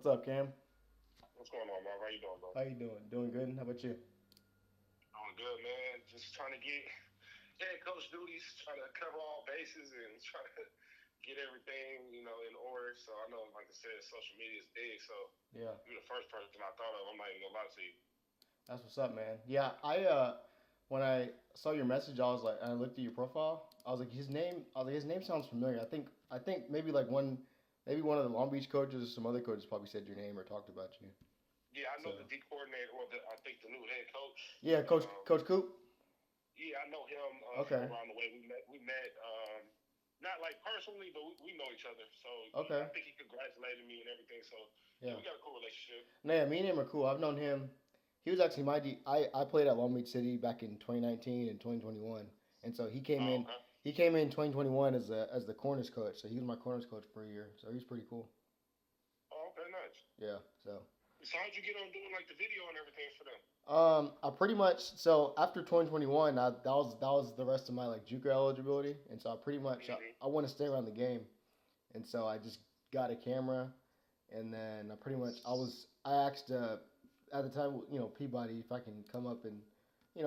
What's up, Cam? What's going on, man? How you doing, bro? How you doing? Doing good. How about you? Doing good, man. Just trying to get head coach duties, trying to cover all bases and trying to get everything, in order. So I know, like I said, social media is big. So Yeah, you're the first person I thought of. I'm not even gonna lie to you. that's what's up, man. Yeah, when I saw your message, I looked at your profile. I was like, his name. I was like, his name sounds familiar. I think maybe like maybe one of the Long Beach coaches or some other coaches probably said your name or talked about you. Yeah, I So know the D coordinator, or I think the new head coach. yeah, Coach Coop. Yeah, I know him from Okay, around the way. We met. Not like personally, but we know each other. So okay, I think he congratulated me and everything. So yeah, yeah. we got a cool relationship. No, yeah, me and him are cool. I've known him. He was actually I played at Long Beach City back in 2019 and 2021, and so he came Oh, in. okay. He came in 2021 as the corners coach. So he was my corners coach for a year. So he's pretty cool. Oh, okay, nice. Yeah. So So how'd you get on doing like the video and everything for them? I pretty much so after 2021, that was the rest of my like JUCO eligibility, and so I pretty much Hmm. I want to stay around the game, and so I just got a camera, and then I pretty much I asked at the time Peabody if I can come up and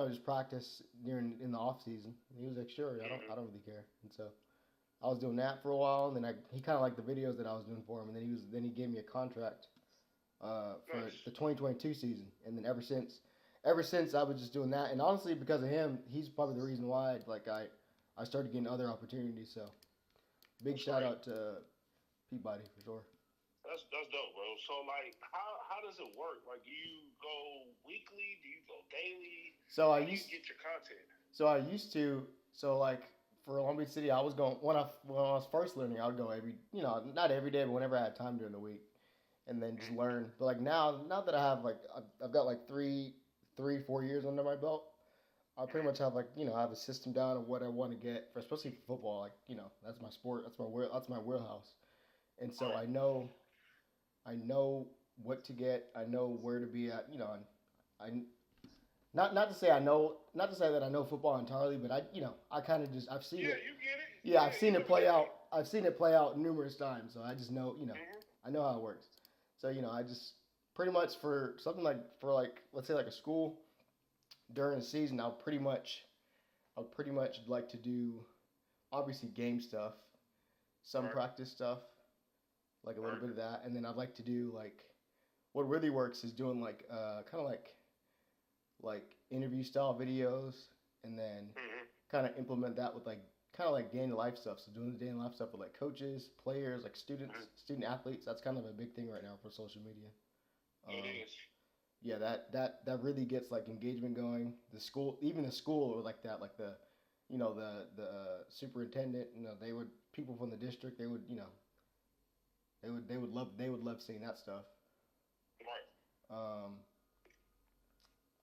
just practice during in the off season. And he was like, sure, Hmm. I don't really care, and so I was doing that for a while, and then he kind of liked the videos that I was doing for him, and then he gave me a contract for Nice. the 2022 season, and then ever since I was just doing that, and honestly, because of him, he's probably the reason why I started getting other opportunities. So big That's shout great. out to Peabody for sure. That's dope, bro. So like, how does it work? Like, do you go weekly? Do you go daily? So I How do you used get your content? so I used to so like for Long Beach City, I was going when I was first learning, I would go every not every day, but whenever I had time during the week, and then just Hmm. learn. But like now that I have like I've got like 4 years under my belt, I pretty Hmm. much have like I have a system down of what I want to get for, especially for football. Like that's my sport. That's my wheelhouse. And so Right. I know what to get. I know where to be at. I not to say I know not to say that I know football entirely, but I kind of just I've seen Yeah, it. you get it. Yeah, I've Yeah, you seen know it the play game. out. I've seen it play out numerous times. So I just know Hmm. I know how it works. So I just pretty much for something like for like let's say like a school during the season, I'll pretty much like to do obviously game stuff, some Right. practice stuff, like a little Right. bit of that, and then I'd like to do like what really works is doing like kind of like interview style videos, and then Hmm. kind of implement that with like kind of like day in the life stuff. So doing the day in the life stuff with like coaches, players, like Hmm. student athletes. That's kind of a big thing right now for social media. It Um, is. yeah, that really gets like engagement going. Even the school or like that, like the superintendent. They would people from the district. They would love seeing that stuff. Right. Um,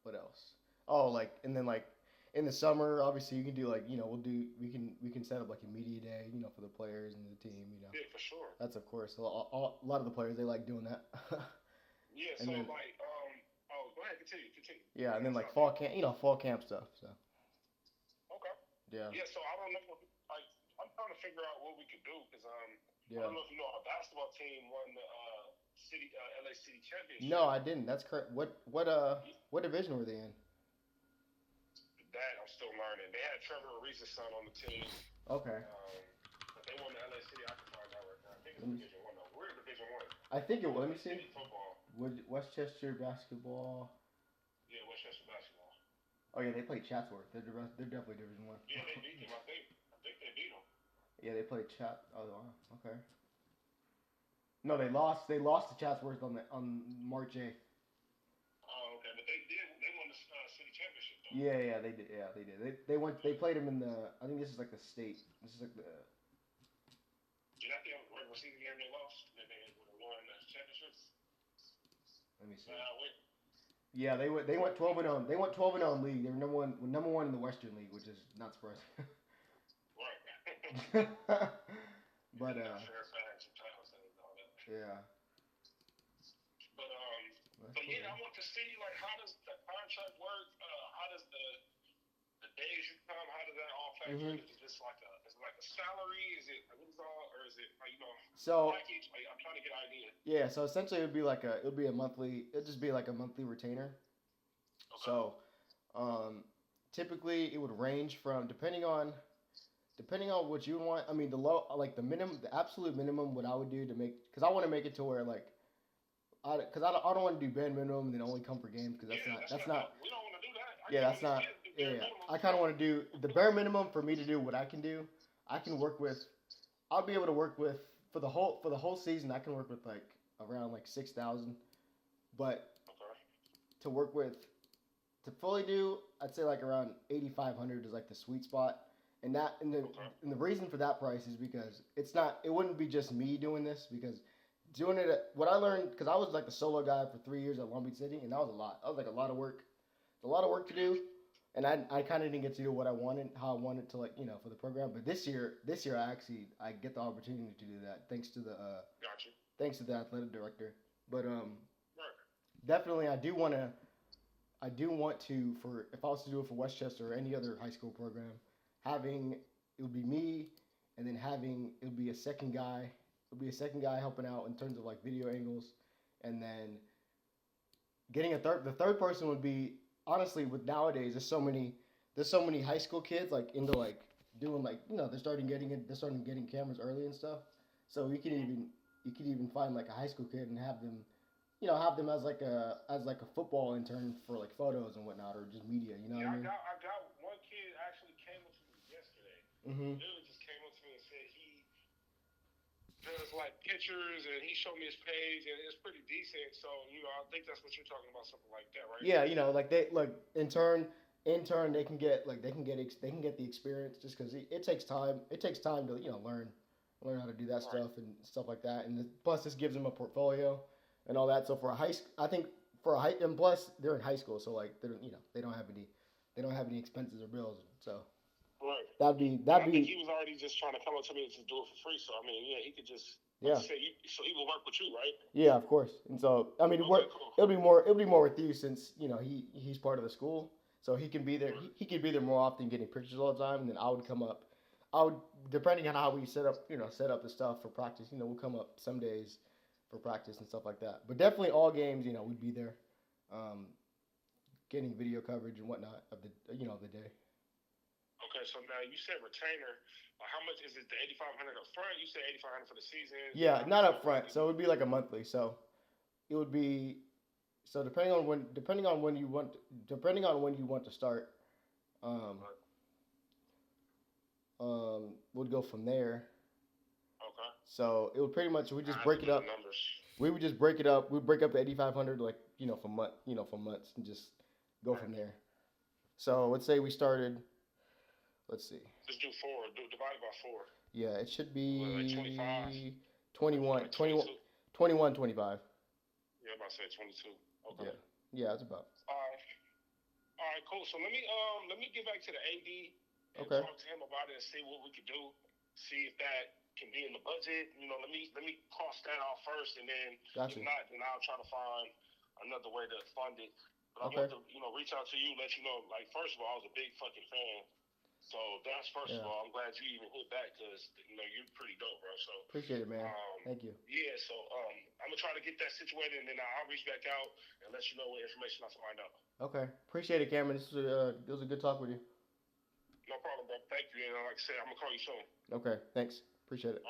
what else? Oh, like and then like in the summer, obviously you can do like we can set up like a media day, for the players and the team. Yeah, for sure. That's of course a lot of the players they like doing that. Yeah. And So then like, oh, go ahead. Continue. Continue. yeah, I and didn't then want to like stop you. fall camp stuff. So Okay. yeah, Yeah. So I don't know. Like, I'm trying to figure out what we could do because I yeah. don't know if you know our basketball team won the LA City No, championship. I didn't. That's correct. Yeah, What division were they in? that I'm still learning. They had Trevor Ariza's son on the team, Okay. um, but they won the LA City. I can find out right now. I think Let it's me. Division One though. We're in Division One. I think it. Let me LA see. City football. Westchester basketball. Yeah, Westchester basketball. Oh yeah, they played Chatsworth. They're definitely Division One. Yeah, they beat them. I think. I think they beat them. Yeah, they played Chat. Oh wow. Okay. No, they lost. They lost to Chatsworth on March 8th. Oh, okay, but they did. They won the city championship though. Yeah, they did. Yeah, they did. They went. They played them in the. I think this is like the state. This is like the. Did that the regular season game they lost? Then they would have won the championships. Let me see. Nah, wait. Yeah, they went 12-0. They went 12-0 in league. They were number one in the Western League, which is not surprising. Right. But They got Fairfax and Townsend and all that. yeah, But that's but cool, yeah, man. I want to see like how does the contract work? How does the days you come? How does that all factor in? Mhm. Is it just like a is it like a salary? Is it what is all or is is it? Like, So package? Like, I'm trying to get an idea. yeah, so essentially it would be a monthly. It'd just be like a monthly retainer. Okay. So typically it would range from depending on what you want. I mean, the minimum, the absolute minimum, what I would do to make, because I want to make it to where like, because I don't want to do bare minimum and then only come for games because Yeah, that's not we don't want to do that. I yeah can't that's not understand the yeah, bare yeah. minimum. I kind of want to do the bare minimum for me to do what I can do. I can work with. I'll be able to work with for the whole season. I can work with like around like 6,000, but Okay. to work with to fully do, I'd say like around 8,500 is like the sweet spot. Okay. And the reason for that price is because it wouldn't be just me doing this because doing it what I learned because I was like the solo guy for 3 years at Long Beach City and that was a lot. That was like a lot of work. A lot of work to do. And I kind of didn't get to do what I wanted, how I wanted to like for the program. But this year I get the opportunity to do that Gotcha. thanks to the athletic director. But Right. definitely I do want to for if I was to do it for Westchester or any other high school program, having it would be me, and then having it would be a second guy. It would be a second guy helping out in terms of like video angles, and then getting a third. The third person would be honestly with nowadays there's so many high school kids like into like doing like they're starting getting cameras early and stuff. So you can even find like a high school kid and have them as like a football intern for like photos and whatnot or just media. You know Yeah, what I mean? I got one kid actually came up to me yesterday. Mm-hmm. Literally just came up to me and said he does like pictures and he showed me his page and it's pretty decent. So I think that's what you're talking about, something like that, right? Yeah, like they like intern they can get the experience just because it takes time. It takes time to learn how to do that Right. stuff and stuff like that. And plus, this gives them a portfolio and all that. So for a I think for a high and plus they're in high school, so like they don't have any expenses or bills. So Right. And that'd I think be he was already just trying to come up to me and just do it for free. So I mean, yeah, he could just like yeah. you said, so he will work with you, right? Yeah, of course. And so, I mean, Okay, cool. it'll be more with you since he's part of the school, so he can be there. Right. He can be there more often, getting pictures all the time. And then I would come up. I would depending on how we set up the stuff for practice. We'll come up some days for practice and stuff like that. But definitely all games, we'd be there, um, getting video coverage and whatnot of the day. Okay, so now you said retainer. How much is it? The 8,500 up front? You said 8,500 for the season. Yeah, How not much up more would front. it So it be? would be like a monthly. So it would be so depending on when you want to start, um, Right. would go from there. Okay. So it would pretty much we I just have to break it do the up. numbers. We would just break it up. We'd break up the 8,500 like for months and just go Right. from there. So let's say we started. Let's see. Just do four. Divide by four. Yeah, it should What, like 25? be 21, Like 22? 21, 25. Yeah, I'm about to say 22. Okay. Yeah, yeah, that's about. All right. All right, cool. So let me get back to the AD and Okay, talk to him about it and see what we could do. See if that can be in the budget. Let me cost that off first, and then if gotcha. not, then I'll try to find another way to fund it. But I Okay, want to reach out to you, let you know. Like first of all, I was a big fucking fan. So that's first of yeah, all. I'm glad you even hit back because you're pretty dope, bro. So appreciate it, man. um, Thank you. yeah. So I'm gonna try to get that situated, and then I'll reach back out and let you know what information I find out. Okay, appreciate it, Cameron. It was a good talk with you. No problem, bro. Thank you. And like I said, I'm gonna call you soon. Okay, thanks. Appreciate it.